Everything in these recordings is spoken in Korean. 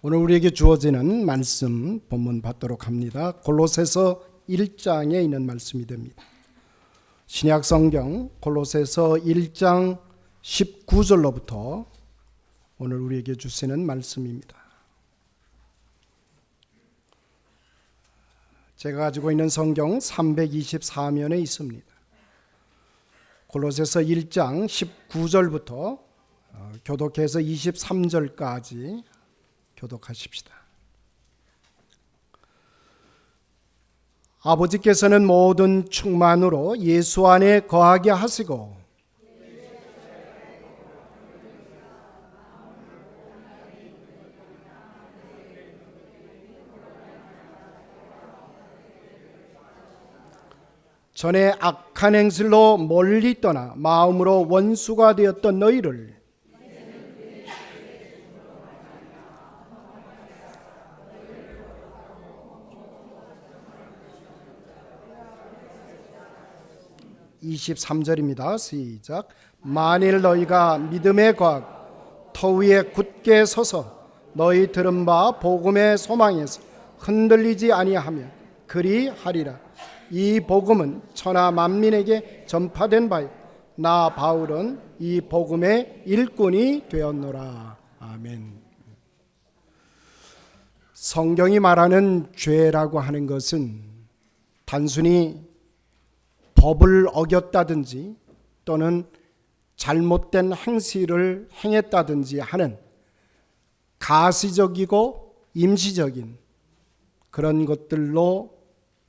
오늘 우리에게 주어지는 말씀 본문 받도록 합니다. 골로새서 1장에 있는 말씀이 됩니다. 신약 성경 골로새서 1장 19절로부터 오늘 우리에게 주시는 말씀입니다. 제가 가지고 있는 성경 324면에 있습니다. 골로새서 1장 19절부터 교독해서 23절까지 교독하십시다. 아버지께서는 모든 충만으로 예수 안에 거하게 하시고 전에 악한 행실로 멀리 떠나 마음으로 원수가 되었던 너희를 (23절입니다) 시작. 만일 너희가 믿음에 거하고 터 위에 굳게 서서 너희 들은 바 복음의 소망에서 흔들리지 아니하면 그리 하리라. 이 복음은 천하 만민에게 전파된 바요 나 바울은 이 복음의 일꾼이 되었노라. 아멘. 성경이 말하는 죄라고 하는 것은 단순히 법을 어겼다든지 또는 잘못된 행실을 행했다든지 하는 가시적이고 임시적인 그런 것들로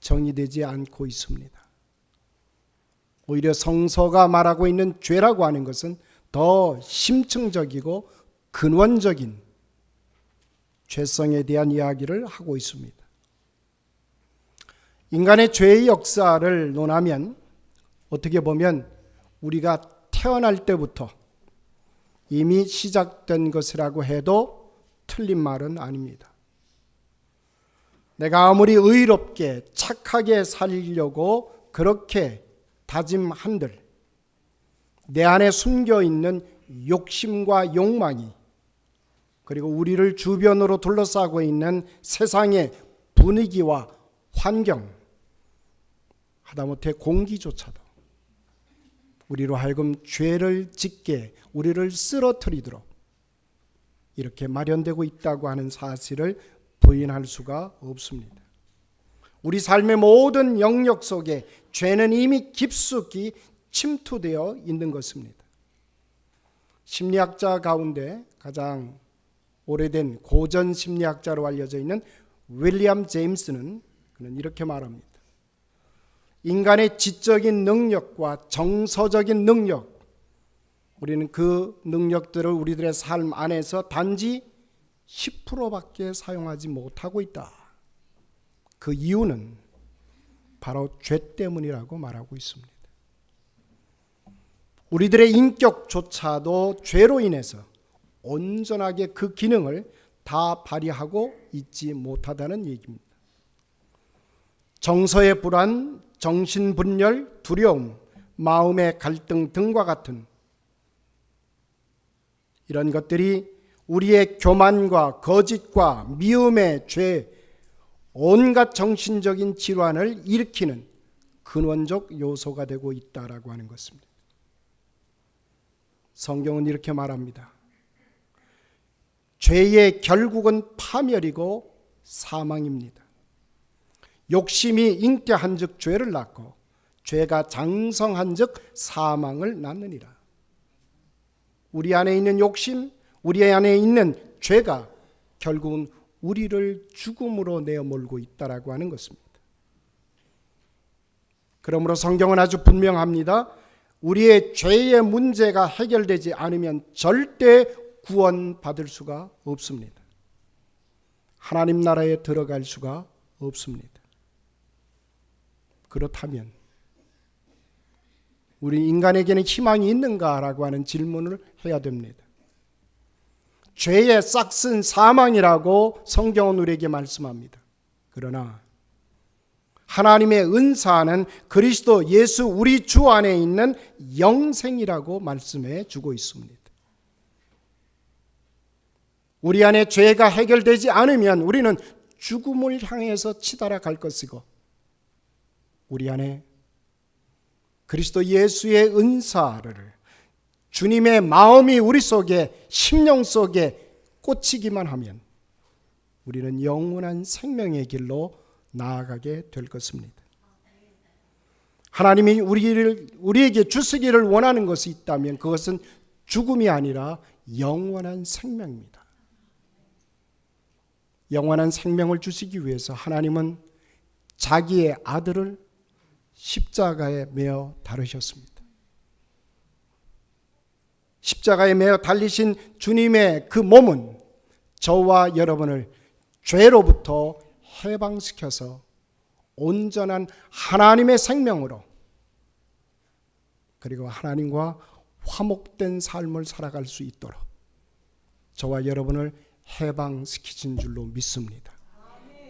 정의되지 않고 있습니다. 오히려 성서가 말하고 있는 죄라고 하는 것은 더 심층적이고 근원적인 죄성에 대한 이야기를 하고 있습니다. 인간의 죄의 역사를 논하면 어떻게 보면 우리가 태어날 때부터 이미 시작된 것이라고 해도 틀린 말은 아닙니다. 내가 아무리 의롭게 착하게 살려고 그렇게 다짐한들 내 안에 숨겨있는 욕심과 욕망이 그리고 우리를 주변으로 둘러싸고 있는 세상의 분위기와 환경 하다못해 공기조차도 우리로 하여금 죄를 짓게 우리를 쓰러뜨리도록 이렇게 마련되고 있다고 하는 사실을 부인할 수가 없습니다. 우리 삶의 모든 영역 속에 죄는 이미 깊숙이 침투되어 있는 것입니다. 심리학자 가운데 가장 오래된 고전 심리학자로 알려져 있는 윌리엄 제임스는 그는 이렇게 말합니다. 인간의 지적인 능력과 정서적인 능력, 우리는 그 능력들을 우리들의 삶 안에서 단지 10%밖에 사용하지 못하고 있다. 그 이유는 바로 죄 때문이라고 말하고 있습니다. 우리들의 인격조차도 죄로 인해서 온전하게 그 기능을 다 발휘하고 있지 못하다는 얘기입니다. 정서의 불안, 정신분열, 두려움, 마음의 갈등 등과 같은 이런 것들이 우리의 교만과 거짓과 미움의 죄, 온갖 정신적인 질환을 일으키는 근원적 요소가 되고 있다라고 하는 것입니다. 성경은 이렇게 말합니다. 죄의 결국은 파멸이고 사망입니다. 욕심이 잉태한즉 죄를 낳고 죄가 장성한즉 사망을 낳느니라. 우리 안에 있는 욕심, 우리 안에 있는 죄가 결국은 우리를 죽음으로 내어몰고 있다라고 하는 것입니다. 그러므로 성경은 아주 분명합니다. 우리의 죄의 문제가 해결되지 않으면 절대 구원받을 수가 없습니다. 하나님 나라에 들어갈 수가 없습니다. 그렇다면 우리 인간에게는 희망이 있는가라고 하는 질문을 해야 됩니다. 죄의 싹슨 사망이라고 성경은 우리에게 말씀합니다. 그러나 하나님의 은사는 그리스도 예수 우리 주 안에 있는 영생이라고 말씀해 주고 있습니다. 우리 안에 죄가 해결되지 않으면 우리는 죽음을 향해서 치달아 갈 것이고, 우리 안에 그리스도 예수의 은사를, 주님의 마음이 우리 속에, 심령 속에 꽂히기만 하면 우리는 영원한 생명의 길로 나아가게 될 것입니다. 하나님이 우리에게 주시기를 원하는 것이 있다면 그것은 죽음이 아니라 영원한 생명입니다. 영원한 생명을 주시기 위해서 하나님은 자기의 아들을 십자가에 매어 달으셨습니다. 십자가에 매어 달리신 주님의 그 몸은 저와 여러분을 죄로부터 해방시켜서 온전한 하나님의 생명으로, 그리고 하나님과 화목된 삶을 살아갈 수 있도록 저와 여러분을 해방시키신 줄로 믿습니다.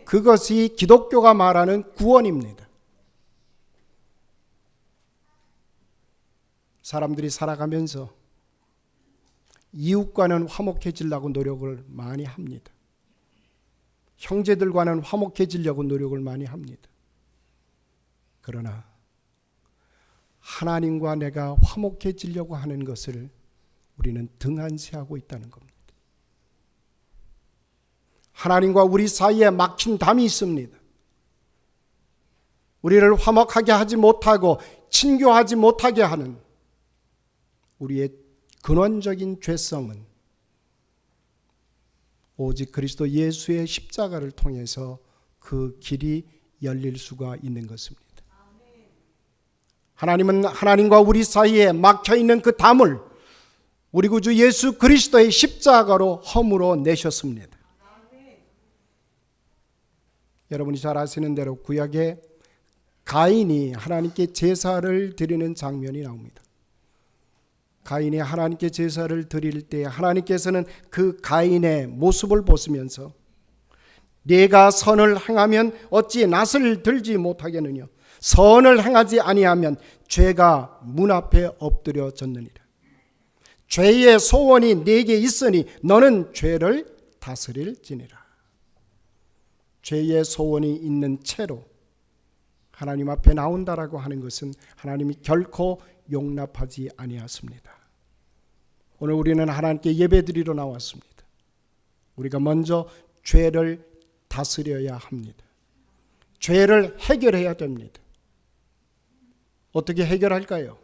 그것이 기독교가 말하는 구원입니다. 사람들이 살아가면서 이웃과는 화목해지려고 노력을 많이 합니다. 형제들과는 화목해지려고 노력을 많이 합니다. 그러나 하나님과 내가 화목해지려고 하는 것을 우리는 등한시하고 있다는 겁니다. 하나님과 우리 사이에 막힌 담이 있습니다. 우리를 화목하게 하지 못하고 친교하지 못하게 하는 우리의 근원적인 죄성은 오직 그리스도 예수의 십자가를 통해서 그 길이 열릴 수가 있는 것입니다. 하나님은 하나님과 우리 사이에 막혀있는 그 담을 우리 구주 예수 그리스도의 십자가로 허물어 내셨습니다. 여러분이 잘 아시는 대로 구약에 가인이 하나님께 제사를 드리는 장면이 나옵니다. 가인이 하나님께 제사를 드릴 때 하나님께서는 그 가인의 모습을 보시면서 네가 선을 행하면 어찌 낫을 들지 못하겠느냐, 선을 행하지 아니하면 죄가 문 앞에 엎드려졌느니라. 죄의 소원이 네게 있으니 너는 죄를 다스릴지니라. 죄의 소원이 있는 채로 하나님 앞에 나온다라고 하는 것은 하나님이 결코 용납하지 아니하십니다. 오늘 우리는 하나님께 예배드리러 나왔습니다. 우리가 먼저 죄를 다스려야 합니다. 죄를 해결해야 됩니다. 어떻게 해결할까요?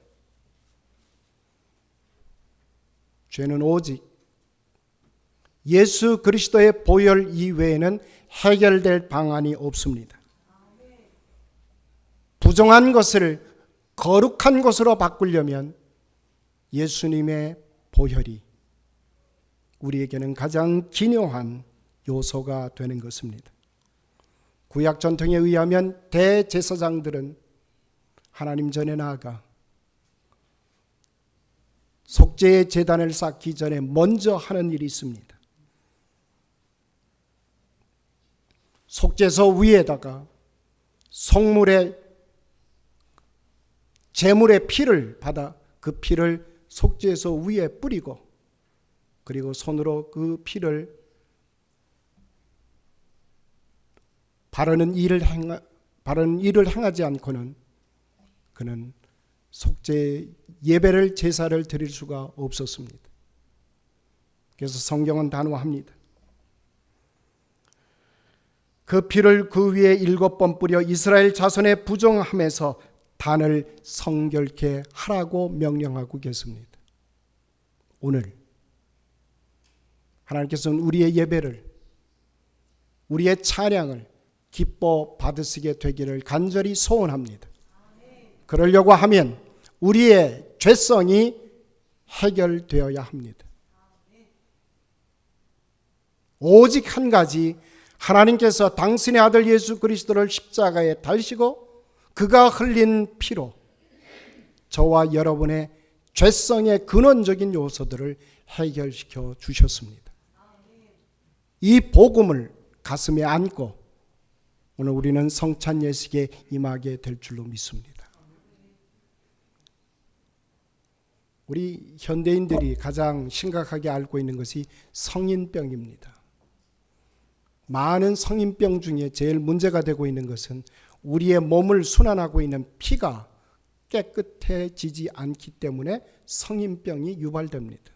죄는 오직 예수 그리스도의 보혈 이외에는 해결될 방안이 없습니다. 부정한 것을 거룩한 것으로 바꾸려면 예수님의 보혈이 우리에게는 가장 기묘한 요소가 되는 것입니다. 구약 전통에 의하면 대제사장들은 하나님 전에 나아가 속죄의 제단을 쌓기 전에 먼저 하는 일이 있습니다. 속죄소 위에다가 속물의 제물의 피를 받아 그 피를 속죄소 위에 뿌리고, 그리고 손으로 그 피를 바르는 일을 행하지 않고는 그는 속죄 예배를 제사를 드릴 수가 없었습니다. 그래서 성경은 단호합니다. 그 피를 그 위에 7번 뿌려 이스라엘 자손의 부정함에서 단을 성결케 하라고 명령하고 계십니다. 오늘 하나님께서는 우리의 예배를, 우리의 찬양을 기뻐 받으시게 되기를 간절히 소원합니다. 그러려고 하면 우리의 죄성이 해결되어야 합니다. 오직 한 가지, 하나님께서 당신의 아들 예수 그리스도를 십자가에 달시고 그가 흘린 피로 저와 여러분의 죄성의 근원적인 요소들을 해결시켜 주셨습니다. 이 복음을 가슴에 안고 오늘 우리는 성찬 예식에 임하게 될 줄로 믿습니다. 우리 현대인들이 가장 심각하게 앓고 있는 것이 성인병입니다. 많은 성인병 중에 제일 문제가 되고 있는 것은 우리의 몸을 순환하고 있는 피가 깨끗해지지 않기 때문에 성인병이 유발됩니다.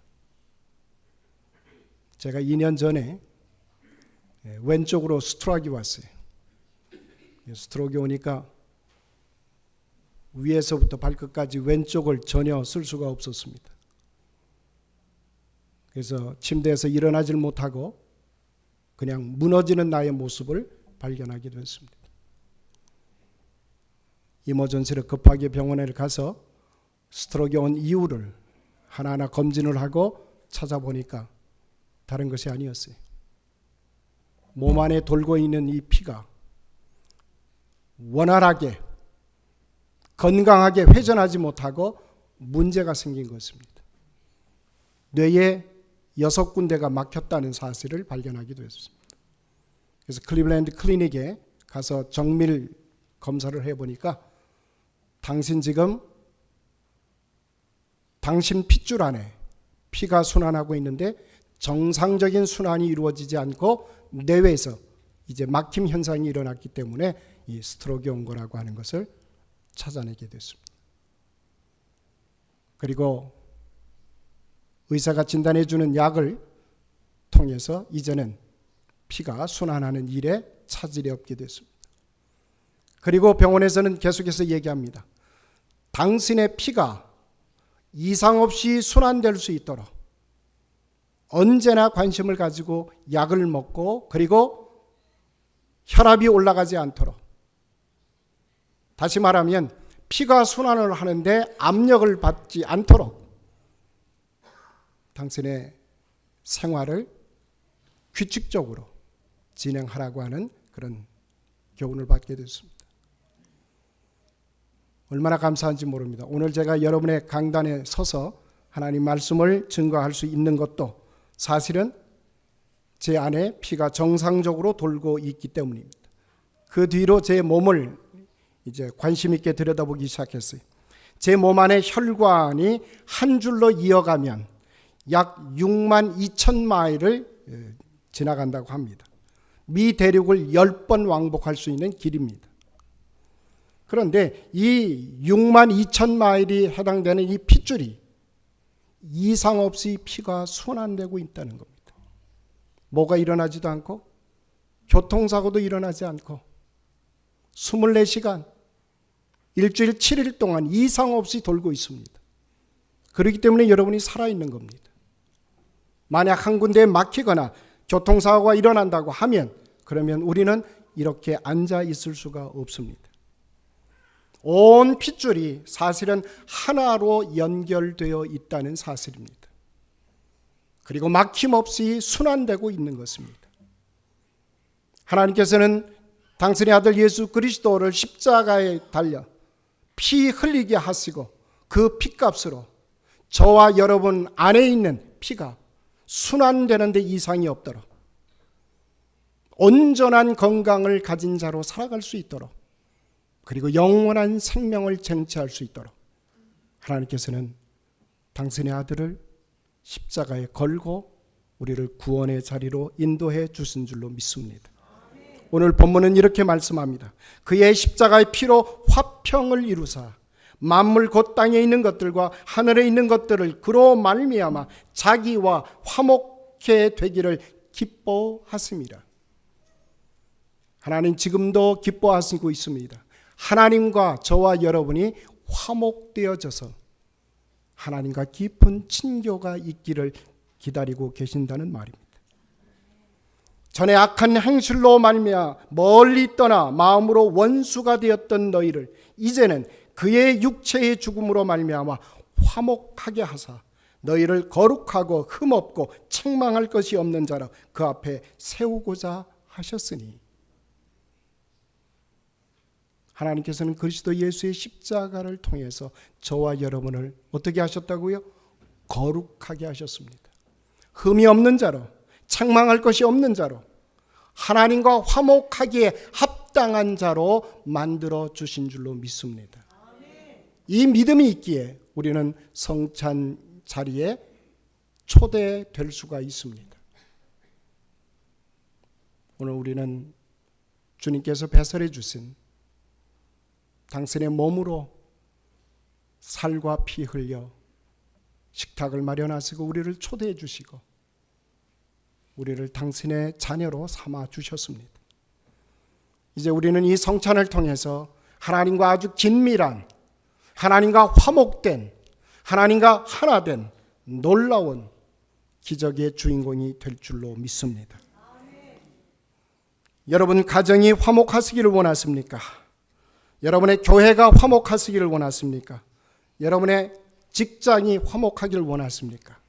제가 2년 전에 왼쪽으로 스트로크가 왔어요. 스트로크가 오니까 위에서부터 발끝까지 왼쪽을 전혀 쓸 수가 없었습니다. 그래서 침대에서 일어나질 못하고 그냥 무너지는 나의 모습을 발견하게 됐습니다. 이머전시를 급하게 병원에 가서 스트로크가 온 이유를 하나하나 검진을 하고 찾아보니까 다른 것이 아니었어요. 몸 안에 돌고 있는 이 피가 원활하게 건강하게 회전하지 못하고 문제가 생긴 것입니다. 뇌에 6군데가 막혔다는 사실을 발견하기도 했습니다. 그래서 클리블랜드 클리닉에 가서 정밀 검사를 해보니까 당신 지금 당신 핏줄 안에 피가 순환하고 있는데 정상적인 순환이 이루어지지 않고 뇌에서 이제 막힘 현상이 일어났기 때문에 이 스트로크가 온 거라고 하는 것을 찾아내게 됐습니다. 그리고 의사가 진단해 주는 약을 통해서 이제는 피가 순환하는 일에 차질이 없게 됐습니다. 그리고 병원에서는 계속해서 얘기합니다. 당신의 피가 이상 없이 순환될 수 있도록 언제나 관심을 가지고 약을 먹고 그리고 혈압이 올라가지 않도록, 다시 말하면 피가 순환을 하는데 압력을 받지 않도록 당신의 생활을 규칙적으로 진행하라고 하는 그런 교훈을 받게 됐습니다. 얼마나 감사한지 모릅니다. 오늘 제가 여러분의 강단에 서서 하나님 말씀을 증거할 수 있는 것도 사실은 제 안에 피가 정상적으로 돌고 있기 때문입니다. 그 뒤로 제 몸을 이제 관심 있게 들여다보기 시작했어요. 제 몸 안에 혈관이 한 줄로 이어가면 약 6만 2천 마일을 지나간다고 합니다. 미 대륙을 10번 왕복할 수 있는 길입니다. 그런데 이 6만 2천 마일이 해당되는 이 핏줄이 이상 없이 피가 순환되고 있다는 겁니다. 뭐가 일어나지도 않고 교통사고도 일어나지 않고 24시간 일주일 7일 동안 이상 없이 돌고 있습니다. 그렇기 때문에 여러분이 살아있는 겁니다. 만약 한 군데에 막히거나 교통사고가 일어난다고 하면 그러면 우리는 이렇게 앉아 있을 수가 없습니다. 온 핏줄이 사실은 하나로 연결되어 있다는 사실입니다. 그리고 막힘없이 순환되고 있는 것입니다. 하나님께서는 당신의 아들 예수 그리스도를 십자가에 달려 피 흘리게 하시고 그 피값으로 저와 여러분 안에 있는 피가 순환되는 데 이상이 없도록 온전한 건강을 가진 자로 살아갈 수 있도록 그리고 영원한 생명을 쟁취할 수 있도록 하나님께서는 당신의 아들을 십자가에 걸고 우리를 구원의 자리로 인도해 주신 줄로 믿습니다. 오늘 본문은 이렇게 말씀합니다. 그의 십자가의 피로 화평을 이루사 만물 곧 땅에 있는 것들과 하늘에 있는 것들을 그로 말미암아 자기와 화목케 되기를 기뻐하심이라. 하나님 지금도 기뻐하시고 있습니다. 하나님과 저와 여러분이 화목되어져서 하나님과 깊은 친교가 있기를 기다리고 계신다는 말입니다. 전에 악한 행실로 말미암아 멀리 떠나 마음으로 원수가 되었던 너희를 이제는 그의 육체의 죽음으로 말미암아 화목하게 하사 너희를 거룩하고 흠없고 책망할 것이 없는 자로 그 앞에 세우고자 하셨으니. 하나님께서는 그리스도 예수의 십자가를 통해서 저와 여러분을 어떻게 하셨다고요? 거룩하게 하셨습니다. 흠이 없는 자로, 책망할 것이 없는 자로, 하나님과 화목하기에 합당한 자로 만들어 주신 줄로 믿습니다. 이 믿음이 있기에 우리는 성찬 자리에 초대될 수가 있습니다. 오늘 우리는 주님께서 배설해 주신 당신의 몸으로 살과 피 흘려 식탁을 마련하시고 우리를 초대해 주시고 우리를 당신의 자녀로 삼아 주셨습니다. 이제 우리는 이 성찬을 통해서 하나님과 아주 긴밀한, 하나님과 화목된, 하나님과 하나된 놀라운 기적의 주인공이 될 줄로 믿습니다. 여러분 가정이 화목하시기를 원하십니까? 여러분의 교회가 화목하시기를 원하십니까? 여러분의 직장이 화목하기를 원하십니까?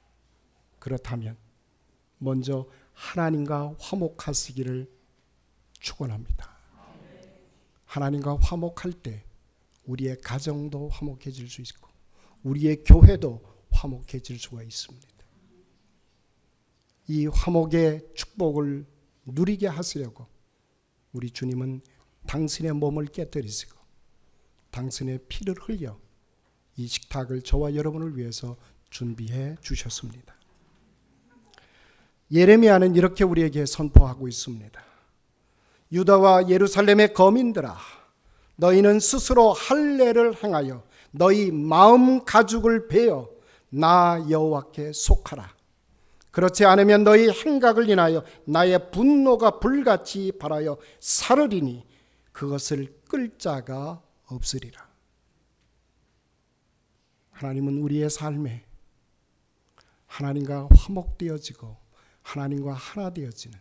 그렇다면 먼저 하나님과 화목하시기를 축원합니다. 하나님과 화목할 때 우리의 가정도 화목해질 수 있고 우리의 교회도 화목해질 수가 있습니다. 이 화목의 축복을 누리게 하시려고 우리 주님은 당신의 몸을 깨뜨리시고 당신의 피를 흘려 이 식탁을 저와 여러분을 위해서 준비해 주셨습니다. 예레미야는 이렇게 우리에게 선포하고 있습니다. 유다와 예루살렘의 거민들아, 너희는 스스로 할례를 행하여 너희 마음 가죽을 베어 나 여호와께 속하라. 그렇지 않으면 너희 행각을 인하여 나의 분노가 불같이 발하여 사르리니 그것을 끌 자가 없으리라. 하나님은 우리의 삶에 하나님과 화목되어지고 하나님과 하나 되어지는,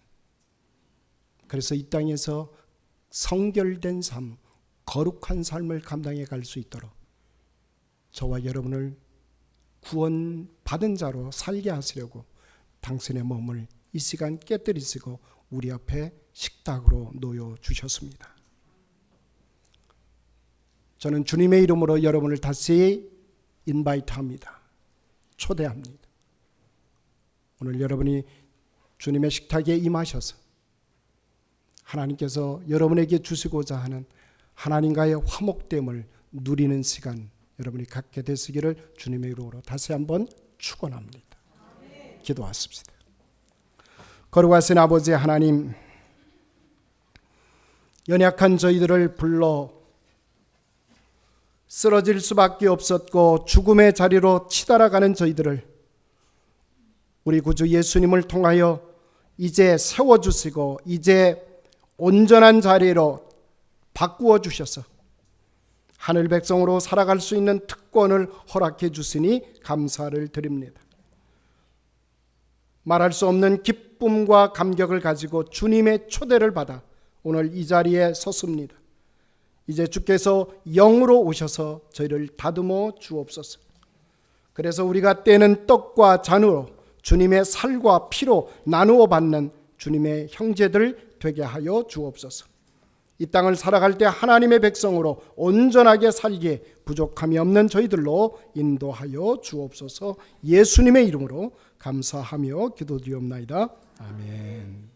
그래서 이 땅에서 성결된 삶, 거룩한 삶을 감당해 갈 수 있도록 저와 여러분을 구원받은 자로 살게 하시려고 당신의 몸을 이 시간 깨뜨리시고 우리 앞에 식탁으로 놓여 주셨습니다. 저는 주님의 이름으로 여러분을 다시 인바이트합니다. 초대합니다. 오늘 여러분이 주님의 식탁에 임하셔서 하나님께서 여러분에게 주시고자 하는 하나님과의 화목됨을 누리는 시간 여러분이 갖게 되시기를 주님의 이름으로 다시 한번 축원합니다. 기도하십시다. 거룩하신 아버지 하나님, 연약한 저희들을 불러 쓰러질 수밖에 없었고 죽음의 자리로 치달아가는 저희들을 우리 구주 예수님을 통하여 이제 세워주시고 이제 온전한 자리로 바꾸어 주셔서 하늘 백성으로 살아갈 수 있는 특권을 허락해 주시니 감사를 드립니다. 말할 수 없는 기쁨과 감격을 가지고 주님의 초대를 받아 오늘 이 자리에 섰습니다. 이제 주께서 영으로 오셔서 저희를 다듬어 주옵소서. 그래서 우리가 떼는 떡과 잔으로 주님의 살과 피로 나누어 받는 주님의 형제들 되게 하여 주옵소서. 이 땅을 살아갈 때 하나님의 백성으로 온전하게 살기에 부족함이 없는 저희들로 인도하여 주옵소서. 예수님의 이름으로 감사하며 기도드리옵나이다. 아멘.